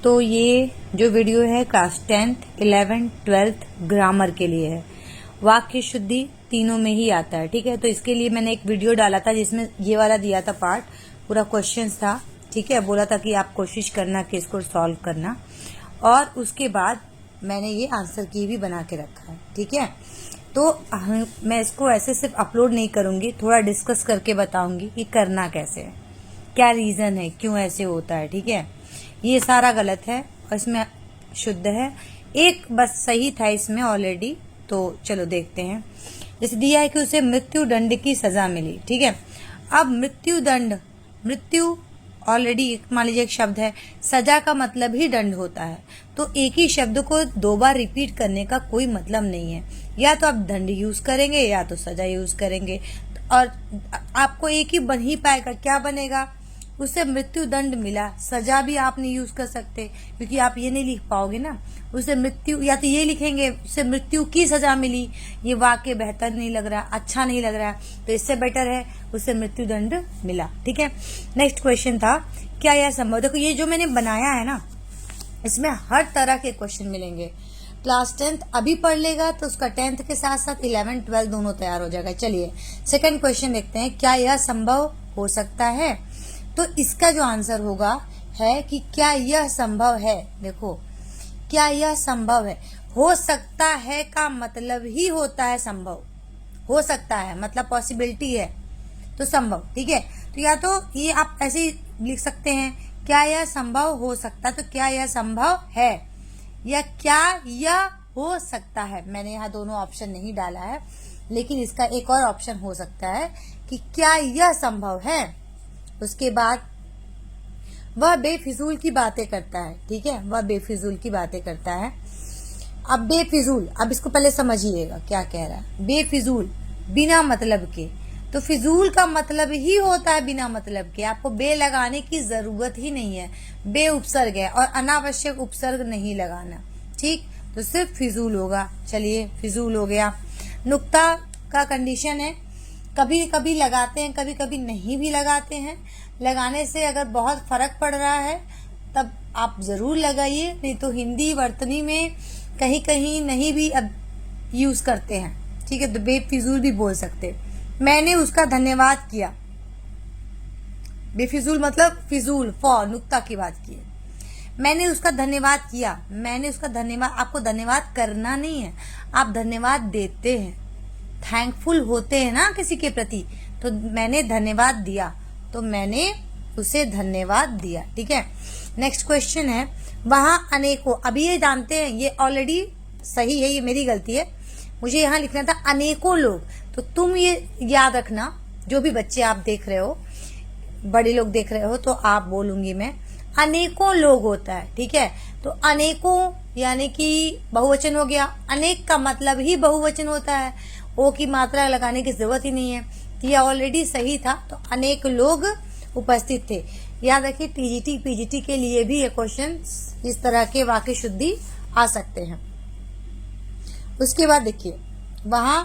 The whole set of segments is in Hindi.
तो ये जो वीडियो है class 10th, 11th, 12th grammar के लिए है। वाक्य शुद्धि तीनों में ही आता है, ठीक है। तो इसके लिए मैंने एक वीडियो डाला था जिसमें ये वाला दिया था पार्ट, पूरा क्वेश्चंस था, ठीक है। बोला था कि आप कोशिश करना कि इसको सॉल्व करना, और उसके बाद मैंने ये आंसर की भी बना के रखा है, ठीक है। तो मैं इसको ऐसे सिर्फ अपलोड नहीं करूंगी, थोड़ा डिस्कस करके बताऊंगी कि करना कैसे है, क्या रीजन है, क्यों ऐसे होता है, ठीक है। ये सारा गलत है और इसमें शुद्ध है, एक बस सही था इसमें ऑलरेडी। तो चलो देखते हैं। जैसे दिया है कि उसे मृत्यु दंड की सजा मिली, ठीक है। अब मृत्यु दंड, मृत्यु ऑलरेडी मान लीजिए एक शब्द है, सजा का मतलब ही दंड होता है। तो एक ही शब्द को दो बार रिपीट करने का कोई मतलब नहीं है। या तो आप दंड यूज करेंगे या तो सजा यूज करेंगे, और आपको एक ही बन ही पाएगा। क्या बनेगा? उसे मृत्यु दंड मिला, सजा भी आप नहीं यूज कर सकते क्योंकि आप ये नहीं लिख पाओगे ना। उसे मृत्यु, या तो ये लिखेंगे उसे मृत्यु की सजा मिली, ये वाक्य बेहतर नहीं लग रहा, अच्छा नहीं लग रहा, तो इससे बेटर है उसे मृत्यु दंड मिला, ठीक है। नेक्स्ट क्वेश्चन था, क्या यह संभव? देखो ये जो मैंने बनाया है ना, इसमें हर तरह के क्वेश्चन मिलेंगे। क्लास 10th अभी पढ़ लेगा तो उसका 10th के साथ साथ 11th 12th दोनों तैयार हो जाएगा। चलिए सेकंड क्वेश्चन देखते हैं, क्या यह संभव हो सकता है? तो इसका जो आंसर होगा है कि क्या यह संभव है। देखो, क्या यह संभव है, हो सकता है का मतलब ही होता है संभव। हो सकता है मतलब पॉसिबिलिटी है, तो संभव, ठीक है। तो या तो ये आप ऐसे ही लिख सकते हैं, क्या यह संभव हो सकता, तो क्या यह संभव है, या क्या यह हो सकता है। मैंने यहाँ दोनों ऑप्शन नहीं डाला है, लेकिन इसका एक और ऑप्शन हो सकता है कि क्या यह संभव है। उसके बाद वह बेफिजूल की बातें करता है, ठीक है, वह बेफिजूल की बातें करता है। अब बेफिजूल, अब इसको पहले समझिएगा क्या कह रहा है। बेफिजूल बिना मतलब के, तो फिजूल का मतलब ही होता है बिना मतलब के, आपको बे लगाने की जरूरत ही नहीं है। बे उपसर्ग है और अनावश्यक उपसर्ग नहीं लगाना, ठीक, तो सिर्फ फिजूल होगा। चलिए फिजूल हो गया। नुक्ता का कंडीशन है, कभी कभी लगाते हैं, कभी कभी नहीं भी लगाते हैं। लगाने से अगर बहुत फर्क पड़ रहा है तब आप जरूर लगाइए, नहीं तो हिंदी वर्तनी में कहीं कहीं नहीं भी अब यूज करते हैं, ठीक है। तो बेफिजूल भी बोल सकते। मैंने उसका धन्यवाद किया, बेफिजूल मतलब फिजूल, फॉर नुक्ता की बात की है। मैंने उसका धन्यवाद किया, मैंने उसका धन्यवाद, आपको धन्यवाद करना नहीं है, आप धन्यवाद देते हैं, थैंकफुल होते हैं ना किसी के प्रति। तो मैंने धन्यवाद दिया, तो मैंने उसे धन्यवाद दिया, ठीक है। नेक्स्ट क्वेश्चन है, वहां अनेकों, अभी ये जानते हैं, ये ऑलरेडी सही है, ये मेरी गलती है, मुझे यहाँ लिखना था अनेकों लोग। तो तुम ये याद रखना, जो भी बच्चे आप देख रहे हो, बड़े लोग देख रहे हो, तो आप बोलूंगी मैं, अनेकों लोग होता है, ठीक है। तो अनेकों यानी कि बहुवचन हो गया, अनेक का मतलब ही बहुवचन होता है, ओ की मात्रा लगाने की जरूरत ही नहीं है। तो यह ऑलरेडी सही था, तो अनेक लोग उपस्थित थे। याद रखिए टीजीटी पीजीटी के लिए भी ये क्वेश्चन इस तरह के वाक्य शुद्धि आ सकते हैं। उसके बाद देखिए, वहां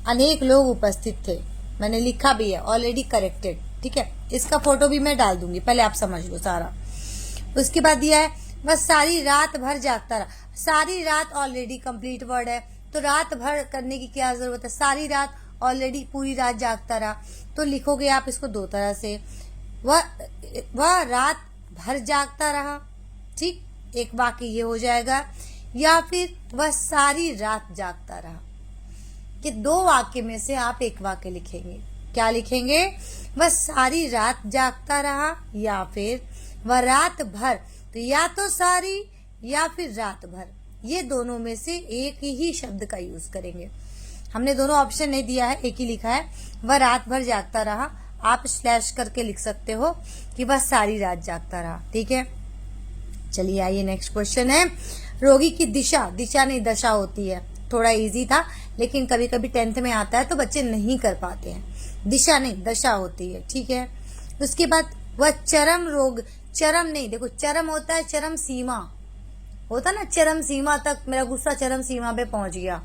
अनेक लोग उपस्थित थे, मैंने लिखा भी है ऑलरेडी करेक्टेड, ठीक है। इसका फोटो भी मैं डाल दूंगी, पहले आप समझ लो सारा। उसके बाद दिया है, वह सारी रात भर जागता रहा। सारी रात ऑलरेडी कंप्लीट वर्ड है, तो रात भर करने की क्या जरूरत है, सारी रात ऑलरेडी पूरी रात जागता रहा। तो लिखोगे आप इसको दो तरह से, वह रात भर जागता रहा, ठीक, एक वाक्य ये हो जाएगा, या फिर वह सारी रात जागता रहा। कि दो वाक्य में से आप एक वाक्य लिखेंगे। क्या लिखेंगे? वह सारी रात जागता रहा, या फिर वह रात भर, तो या तो सारी या फिर रात भर, ये दोनों में से एक ही शब्द का यूज करेंगे। हमने दोनों ऑप्शन नहीं दिया है, एक ही लिखा है, वह रात भर जागता रहा। आप स्लैश करके लिख सकते हो कि वह सारी रात जागता रहा, ठीक है। चलिए आइए नेक्स्ट क्वेश्चन है, रोगी की दिशा, दिशा नहीं दशा होती है, थोड़ा इजी था लेकिन कभी कभी 10th में आता है तो बच्चे नहीं कर पाते हैं। दिशा नहीं दशा होती है, ठीक है। उसके बाद वह चरम रोग, चरम नहीं, देखो चरम होता है चरम सीमा, होता ना चरम सीमा तक, मेरा गुस्सा चरम सीमा पे पहुंच गया,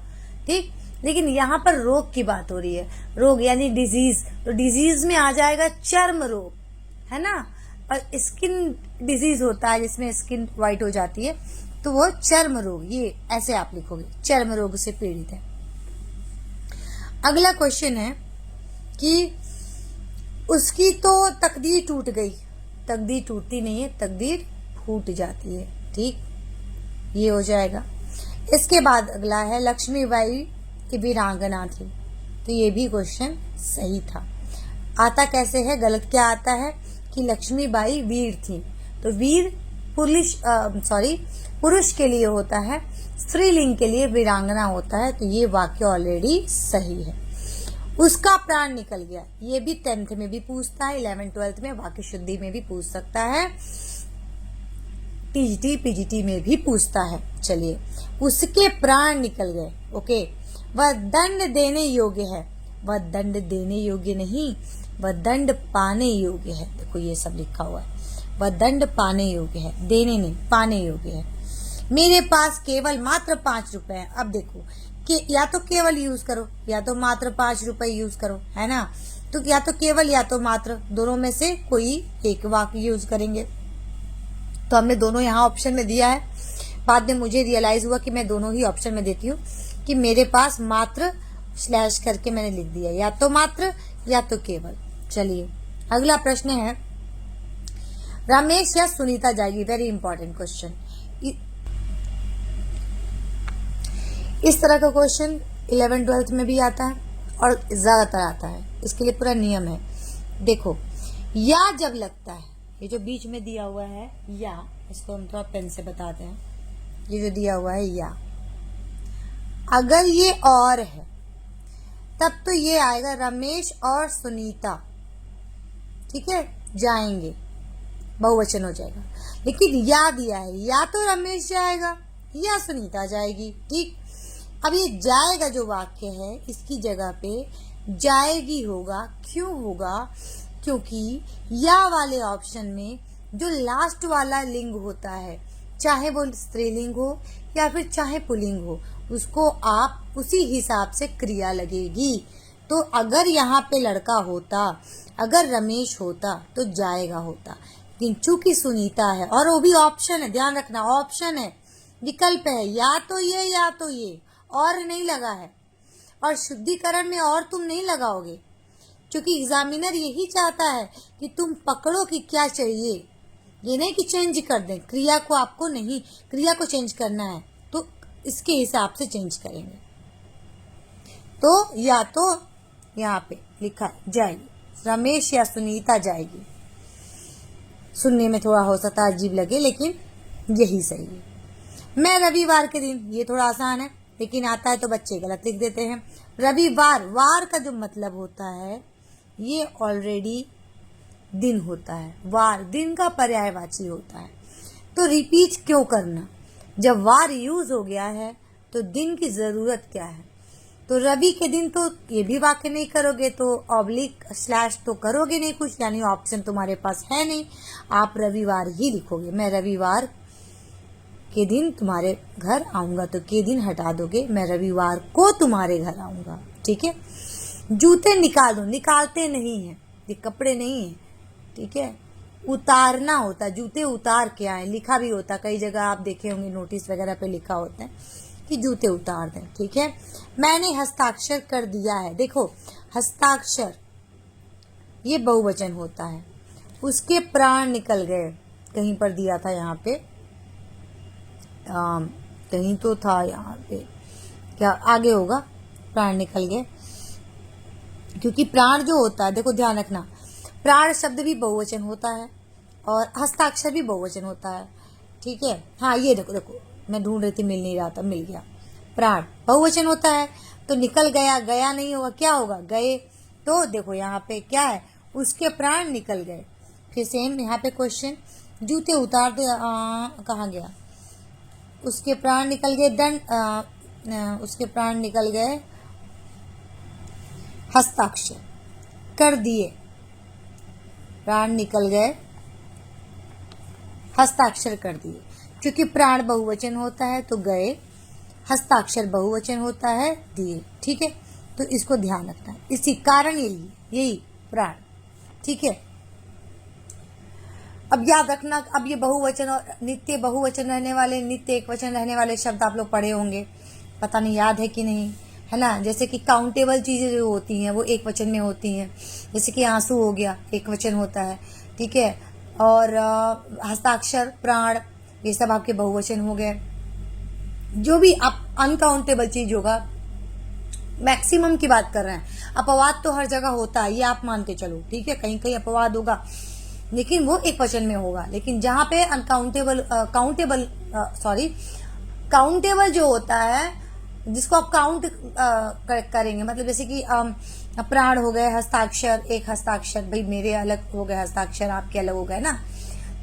ठीक। लेकिन यहाँ पर रोग की बात हो रही है, रोग यानी डिजीज, तो डिजीज में आ जाएगा चर्म रोग, है ना। और स्किन डिजीज होता है जिसमें स्किन वाइट हो जाती है, तो वो चर्म रोग, ये ऐसे आप लिखोगे, चर्म रोग से पीड़ित है। अगला क्वेश्चन है कि उसकी तो तकदीर टूट गई। तकदीर टूटती नहीं है, तकदीर फूट जाती है। ठीक, ये हो जाएगा। इसके बाद अगला है लक्ष्मीबाई की वीरांगना थी, तो ये भी क्वेश्चन सही था। आता कैसे है, गलत क्या आता है कि लक्ष्मीबाई वीर थी, तो वीर पुरुष के लिए होता है, स्त्रीलिंग के लिए वीरांगना होता है, तो ये वाक्य ऑलरेडी सही है। उसका प्राण निकल गया, ये भी 10th में भी पूछता है, 11th 12th में वाक्य शुद्धि में भी पूछ सकता है, टीजीटी पीजीटी में भी पूछता है। चलिए, उसके प्राण निकल गए। ओके, वह दंड देने योग्य है, वह दंड देने योग्य नहीं, वह दंड पाने योग्य है। देखो ये सब लिखा हुआ है, वह दंड पाने योग्य है, देने नहीं, पाने योग्य है। मेरे पास केवल मात्र 5 रुपए है। अब देखो कि या तो केवल यूज करो या तो मात्र 5 रुपए यूज करो, है ना, तो या तो केवल या तो मात्र, दोनों में से कोई एक वाक्य यूज करेंगे। तो हमने दोनों यहाँ ऑप्शन में दिया है। बाद में मुझे रियलाइज हुआ कि मैं दोनों ही ऑप्शन में देती हूँ, कि मेरे पास मात्र स्लैश करके मैंने लिख दिया, या तो मात्र या तो केवल। चलिए, अगला प्रश्न है, रमेश या सुनीता जाएगी। Very important question. इस तरह का क्वेश्चन 11th 12th में भी आता है और ज्यादातर आता है। इसके लिए पूरा नियम है। देखो, या जब लगता है, ये जो बीच में दिया हुआ है या, इसको हम थोड़ा पेन से बताते हैं, ये जो दिया हुआ है या, अगर ये और है तब तो ये आएगा रमेश और सुनीता, ठीक है, जाएंगे, बहुवचन हो जाएगा। लेकिन या दिया है, या तो रमेश जाएगा या सुनीता जाएगी। ठीक, अब ये जाएगा जो वाक्य है, इसकी जगह पे जाएगी होगा। क्यों होगा? क्योंकि या वाले ऑप्शन में जो लास्ट वाला लिंग होता है, चाहे वो स्त्रीलिंग हो या फिर चाहे पुल्लिंग हो, उसको आप उसी हिसाब से क्रिया लगेगी। तो अगर यहाँ पे लड़का होता, अगर रमेश होता तो जाएगा होता, लेकिन चूंकि सुनीता है और वो भी ऑप्शन है, ध्यान रखना ऑप्शन है, विकल्प है, या तो ये और नहीं लगा है, और शुद्धिकरण में और तुम नहीं लगाओगे, क्योंकि एग्जामिनर यही चाहता है कि तुम पकड़ो कि क्या चाहिए, ये नहीं कि चेंज कर दें क्रिया को। आपको नहीं क्रिया को चेंज करना है तो इसके हिसाब से चेंज करेंगे। तो या तो यहाँ पे लिखा जाएगी, रमेश या सुनीता जाएगी। सुनने में थोड़ा हो सकता है अजीब लगे, लेकिन यही सही है। मैं रविवार के दिन, ये थोड़ा आसान है लेकिन आता है तो बच्चे गलत लिख देते हैं। रविवार, वार का जो मतलब होता है ये ऑलरेडी दिन होता है, वार दिन का पर्यायवाची होता है, तो रिपीट क्यों करना? जब वार यूज हो गया है तो दिन की जरूरत क्या है? तो रवि के दिन तो ये भी वाक्य नहीं करोगे, तो ऑब्लिक स्लैश तो करोगे नहीं कुछ, यानी ऑप्शन तुम्हारे पास है नहीं, आप रविवार ही लिखोगे। मैं रविवार के दिन तुम्हारे घर आऊंगा, तो के दिन हटा दोगे, मैं रविवार को तुम्हारे घर आऊंगा। ठीक है, जूते निकाल दो, निकालते नहीं है, ये कपड़े नहीं है, ठीक है, उतारना होता, जूते उतार के आए, लिखा भी होता, कई जगह आप देखे होंगे नोटिस वगैरह पे लिखा होता है कि जूते उतार दें। ठीक है, मैंने हस्ताक्षर कर दिया है। देखो, हस्ताक्षर ये बहुवचन होता है। उसके प्राण निकल गए, कहीं पर दिया था यहाँ पे, कहीं तो था यहाँ पे, क्या आगे होगा, प्राण निकल गए, क्योंकि प्राण जो होता है, देखो ध्यान रखना, प्राण शब्द भी बहुवचन होता है और हस्ताक्षर भी बहुवचन होता है। ठीक है, हाँ ये देखो देखो, मैं ढूंढ रही थी, मिल नहीं रहा था, मिल गया। प्राण बहुवचन होता है तो निकल गया, गया नहीं होगा, क्या होगा, गए। तो देखो यहाँ पे क्या है, उसके प्राण निकल गए। फिर सेम यहाँ पे क्वेश्चन, जूते उतार दे, कहाँ गया, उसके प्राण निकल गए, दंड, उसके प्राण निकल गए, हस्ताक्षर कर दिए, प्राण निकल गए, हस्ताक्षर कर दिए। क्योंकि प्राण बहुवचन होता है तो गए, हस्ताक्षर बहुवचन होता है, दिए। ठीक है, तो इसको ध्यान रखना है, इसी कारण यही प्राण। ठीक है, अब याद रखना, अब ये बहुवचन और नित्य बहुवचन रहने वाले, नित्य एक वचन रहने वाले शब्द आप लोग पढ़े होंगे, पता नहीं याद है कि नहीं, है ना। जैसे कि काउंटेबल चीजें जो होती हैं वो एक वचन में होती हैं, जैसे कि आंसू हो गया, एक वचन होता है, ठीक है। और हस्ताक्षर, प्राण, ये सब आपके बहुवचन हो गए। जो भी आप अनकाउंटेबल चीज होगा, मैक्सिमम की बात कर रहे हैं। अपवाद तो हर जगह होता है, ये आप मान के चलो, ठीक है। कहीं कहीं अपवाद होगा लेकिन वो एक वचन में होगा। लेकिन जहां पे अनकाउंटेबल काउंटेबल जो होता है, जिसको आप काउंट करेंगे, मतलब जैसे कि प्राण हो गए, हस्ताक्षर, एक हस्ताक्षर, भाई मेरे अलग हो गए हस्ताक्षर, आपके अलग हो गए ना,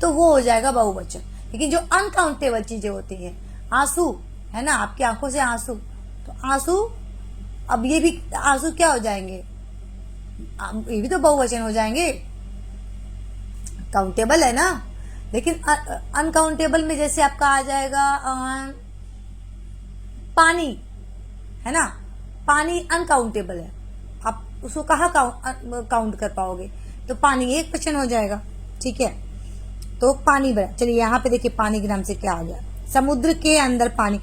तो वो हो जाएगा बहुवचन। लेकिन जो अनकाउंटेबल चीजें होती हैं, आंसू है ना, आपकी आंखों से आंसू, तो आंसू, अब ये भी आंसू क्या हो जाएंगे, ये भी तो बहुवचन हो जाएंगे, काउंटेबल है ना। लेकिन अनकाउंटेबल में जैसे आपका आ जाएगा पानी, है ना, पानी अनकाउंटेबल है, आप उसको कहाँ काउंट कर पाओगे, तो पानी एक वचन हो जाएगा, ठीक है। तो पानी बना, चलिए यहाँ पे देखिए पानी के नाम से क्या आ गया, समुद्र के अंदर पानी।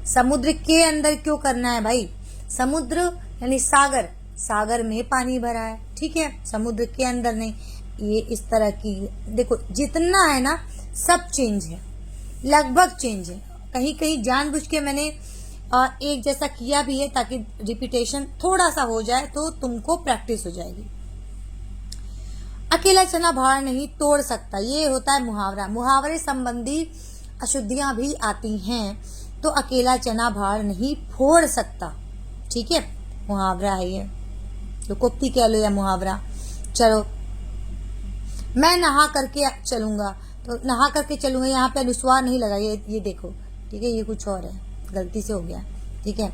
समुद्र के अंदर क्यों करना है भाई, समुद्र यानी सागर, सागर में पानी भरा है, ठीक है, समुद्र के अंदर नहीं। ये इस तरह की, देखो जितना है ना सब चेंज है, लगभग चेंज है, कहीं कहीं जानबूझ के मैंने एक जैसा किया भी है ताकि रिपीटेशन थोड़ा सा हो जाए तो तुमको प्रैक्टिस हो जाएगी। अकेला चना भार नहीं तोड़ सकता, ये होता है मुहावरा। मुहावरे संबंधी अशुद्धियां भी आती हैं, तो अकेला चना भार नहीं फोड़ सकता, ठीक है, मुहावरा है ये, तो कोप्ती कह लो या मुहावरा। चलो, मैं नहा करके चलूंगा, तो नहा करके चलूंगा, यहाँ पे अनुस्वार नहीं लगा, ये देखो, ठीक है, ये कुछ और है, गलती से हो गया, ठीक है।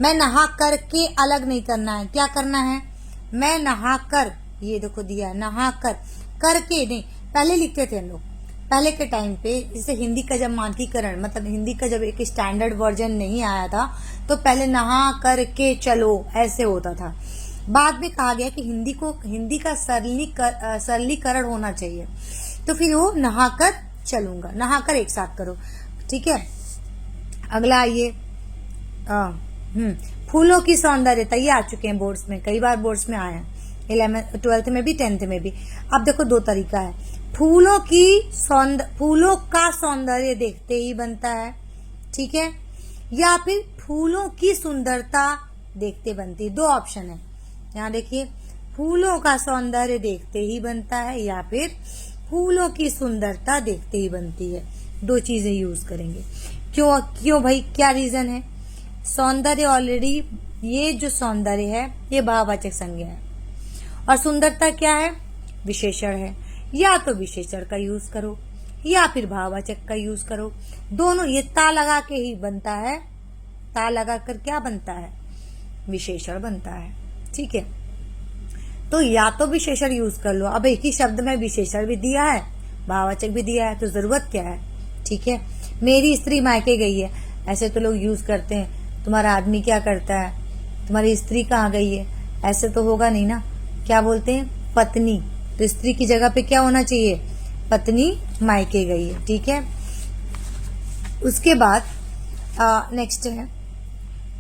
मैं नहा करके अलग नहीं करना है, क्या करना है, मैं नहा कर, ये देखो दिया है, नहा कर, करके नहीं, पहले लिखते थे हम लोग, पहले के टाइम पे, जैसे हिंदी का जब मानकीकरण, मतलब हिंदी का जब एक स्टैंडर्ड वर्जन नहीं आया था, तो पहले नहा करके चलो ऐसे होता था। बाद में कहा गया कि हिंदी का सरलीकरण होना चाहिए, तो फिर वो नहाकर चलूंगा, नहाकर एक साथ करो, ठीक है। अगला आइए, फूलों की सौंदर्यता, ये आ चुके हैं बोर्ड्स में, कई बार बोर्ड्स में आए हैं, 11th 12th में भी 10th में भी। अब देखो दो तरीका है, फूलों का सौंदर्य देखते ही बनता है, ठीक है, या फिर फूलों की सुंदरता देखते बनती है, दो ऑप्शन है यहाँ देखिए, फूलों का सौंदर्य देखते ही बनता है या फिर फूलों की सुंदरता देखते ही बनती है, दो चीजें यूज करेंगे। क्यों भाई, क्या रीजन है, सौंदर्य ऑलरेडी, ये जो सौंदर्य है ये भाववाचक संज्ञा है, और सुंदरता क्या है, विशेषण है, या तो विशेषण का यूज करो या फिर भाववाचक का यूज करो, दोनों ये ता लगा के ही बनता है, ता लगा कर क्या बनता है, विशेषण बनता है, ठीक है। तो या तो विशेषण यूज कर लो, अब एक ही शब्द में विशेषण भी दिया है, भाववाचक भी दिया है, तो जरूरत क्या है, ठीक है। मेरी स्त्री मायके गई है, ऐसे तो लोग यूज करते हैं, तुम्हारा आदमी क्या करता है, तुम्हारी स्त्री कहाँ गई है, ऐसे तो होगा नहीं ना, क्या बोलते हैं, पत्नी, तो स्त्री की जगह पे क्या होना चाहिए, पत्नी मायके गई है, ठीक है। उसके बाद नेक्स्ट है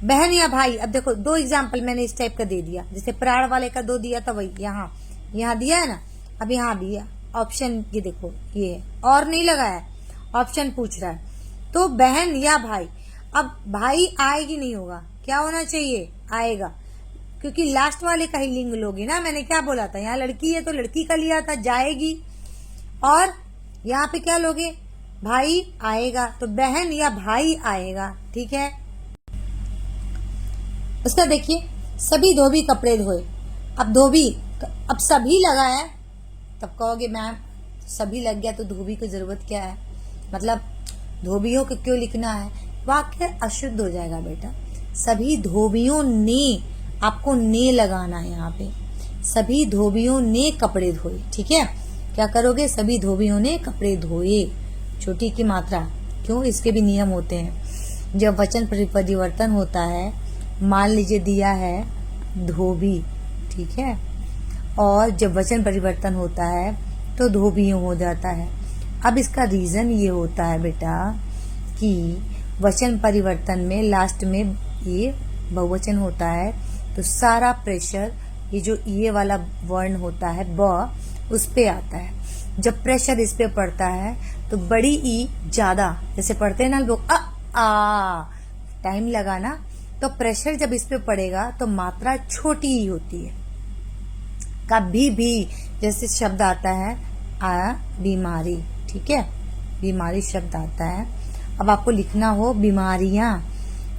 बहन या भाई। अब देखो दो एग्जाम्पल मैंने इस टाइप का दे दिया, जैसे प्राण वाले का दो दिया था, वही यहाँ दिया है ना, अब यहाँ भी ऑप्शन, ये देखो ये है, और नहीं लगाया है, ऑप्शन पूछ रहा है, तो बहन या भाई। अब भाई आएगी नहीं होगा, क्या होना चाहिए, आएगा, क्योंकि लास्ट वाले का ही लिंग लोगे ना, मैंने क्या बोला था, यहाँ लड़की है तो लड़की का लिया था, जाएगी, और यहाँ पे क्या लोगे, भाई आएगा, तो बहन या भाई आएगा, ठीक है। उसका देखिए, सभी धोबी कपड़े धोए, अब धोबी, अब सभी लगा है, तब कहोगे मैम सभी लग गया तो धोबी की जरूरत क्या है, मतलब धोबियों को क्यों लिखना है, वाक्य अशुद्ध हो जाएगा बेटा। सभी धोबियों ने, आपको ने लगाना है यहाँ पे, सभी धोबियों ने कपड़े धोए, ठीक है, क्या करोगे, सभी धोबियों ने कपड़े धोए, छोटी की मात्रा, क्यों, इसके भी नियम होते हैं। जब वचन परिवर्तन होता है, मान लीजिए दिया है धोबी, ठीक है, और जब वचन परिवर्तन होता है तो धोबियों हो जाता है, अब इसका रीजन ये होता है बेटा कि वचन परिवर्तन में लास्ट में ये बहुवचन होता है, तो सारा प्रेशर ये जो ये वाला वर्ण होता है ब, उस पे आता है। जब प्रेशर इस पे पड़ता है तो बड़ी ई ज्यादा, जैसे पढ़ते हैं ना लोग आ टाइम लगा ना, तो प्रेशर जब इस पे पड़ेगा तो मात्रा छोटी ही होती है। कभी भी जैसे शब्द आता है बीमारी, ठीक है, बीमारी शब्द आता है, अब आपको लिखना हो बीमारियां,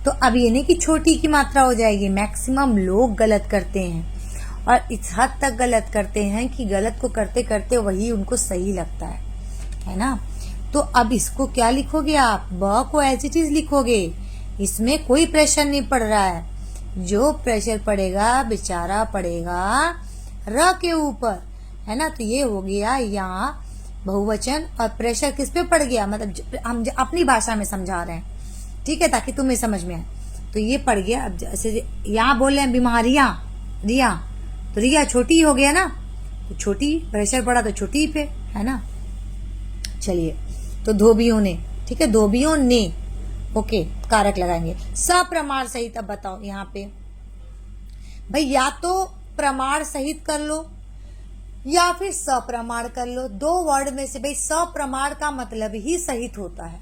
तो अब ये नहीं कि छोटी की मात्रा हो जाएगी। मैक्सिमम लोग गलत करते हैं और इस हद तक गलत करते हैं कि गलत को करते करते वही उनको सही लगता है ना। तो अब इसको क्या लिखोगे आप, ब को एज इट इज लिखोगे, इसमें कोई प्रेशर नहीं पड़ रहा है। जो प्रेशर पड़ेगा बेचारा पड़ेगा र के ऊपर, है ना। तो ये हो गया यहाँ बहुवचन, और प्रेशर किस पे पड़ गया, मतलब हम अपनी भाषा में समझा रहे हैं, ठीक है, ताकि तुम्हें समझ में आए। तो ये पड़ गया। अब जैसे यहाँ बोल रहे हैं बीमारियां, रिया, तो रिया छोटी हो गया ना, तो छोटी प्रेशर पड़ा तो छोटी पे, है ना। चलिए, तो धोबियों ने, ठीक है, धोबियों ने, ओके, कारक लगाएंगे सप्रमाण सहित। अब बताओ यहाँ पे भाई, या तो प्रमाण सहित कर लो या फिर सप्रमाण कर लो। दो वर्ड में से भाई सप्रमाण का मतलब ही सहित होता है,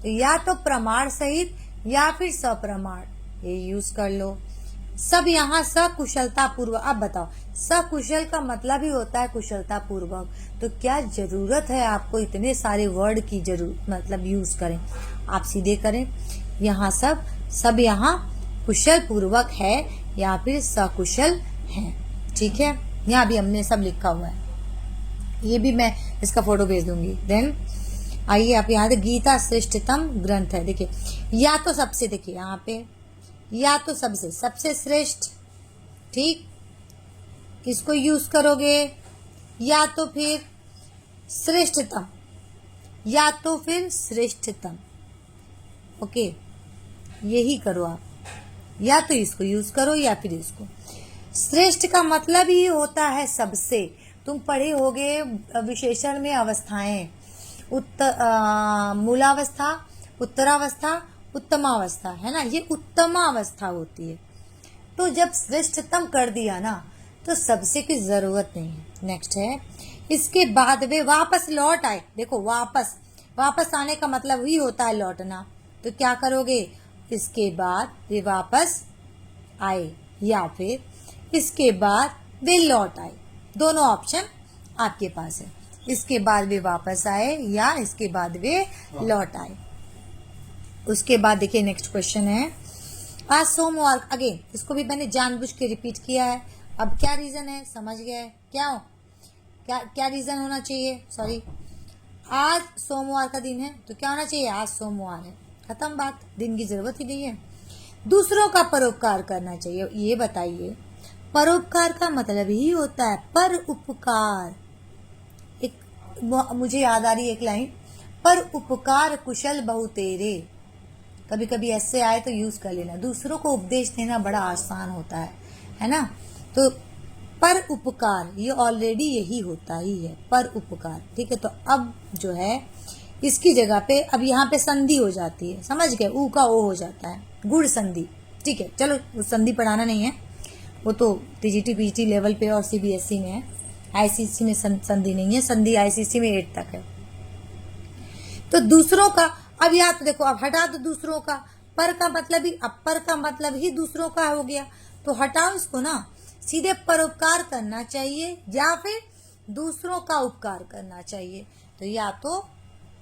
तो या तो प्रमाण सहित या फिर सप्रमाण, ये यूज कर लो। सब यहाँ सकुशलता पूर्वक। अब बताओ, सकुशल का मतलब ही होता है कुशलता पूर्वक, तो क्या जरूरत है आपको इतने सारे वर्ड की जरूरत, मतलब यूज करें, आप सीधे करें। यहाँ सब यहाँ कुशल पूर्वक है या फिर सकुशल है, ठीक है। यहाँ भी हमने सब लिखा हुआ है, ये भी मैं इसका फोटो भेज दूंगी। देन आइए आप यहाँ गीता श्रेष्ठतम ग्रंथ है, देखिए, या तो सबसे, देखिए यहाँ पे, या तो सबसे श्रेष्ठ, ठीक, इसको यूज करोगे, या तो फिर श्रेष्ठतम, या तो फिर श्रेष्ठतम, ओके, यही करो आप, या तो इसको यूज करो या फिर इसको। श्रेष्ठ का मतलब ही होता है सबसे। तुम पढ़े होगे विशेषण में अवस्थाएं, मूलावस्था, उत्तरावस्था, उत्तमावस्था, है ना, ये उत्तमावस्था होती है। तो जब श्रेष्ठतम कर दिया ना, तो सबसे की जरूरत नहीं है। नेक्स्ट है, इसके बाद वे वापस लौट आए। देखो, वापस आने का मतलब ही होता है लौटना, तो क्या करोगे, इसके बाद वे वापस आए या फिर इसके बाद वे लौट आए, दोनों ऑप्शन आपके पास है। इसके बाद वे वापस आए या इसके बाद वे लौट आए। उसके बाद देखिए नेक्स्ट क्वेश्चन है, आज सोमवार, अगेन इसको भी मैंने जानबूझ के रिपीट किया है। अब क्या रीजन है, समझ गए क्या रीजन होना चाहिए, सॉरी, आज सोमवार का दिन है तो क्या होना चाहिए, आज सोमवार है, खत्म बात, दिन की जरूरत ही नहीं है। दूसरों का परोपकार करना चाहिए। ये बताइए, परोपकार का मतलब ही होता है पर उपकार। एक मुझे याद आ रही है एक लाइन, पर उपकार कुशल बहु तेरे। कभी कभी ऐसे आए तो यूज कर लेना। दूसरों को उपदेश देना बड़ा आसान होता है ना। तो पर उपकार, ये ऑलरेडी यही होता ही है, पर उपकार, ठीक है। तो अब जो है इसकी जगह पे अब यहाँ पे संधि हो जाती है, समझ गए, ऊ का ओ हो जाता है, गुड़ संधि, ठीक है। चलो, संधि पढ़ाना नहीं है, वो तो टीजीटी पीजीटी लेवल पे और सीबीएसई में है, आईसीएसई में संधि नहीं है, संधि आईसीएसई में 8 तक है। तो दूसरों का, अब याद तो देखो, अब हटा दो दूसरों का, पर का मतलब ही, अब पर का मतलब ही दूसरों का हो गया, तो हटाओ इसको ना, सीधे परोपकार करना चाहिए या फिर दूसरों का उपकार करना चाहिए। तो या तो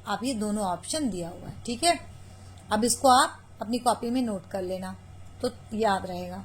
आप ये दोनों ऑप्शन दिया हुआ है, ठीक है। अब इसको आप अपनी कॉपी में नोट कर लेना तो याद रहेगा।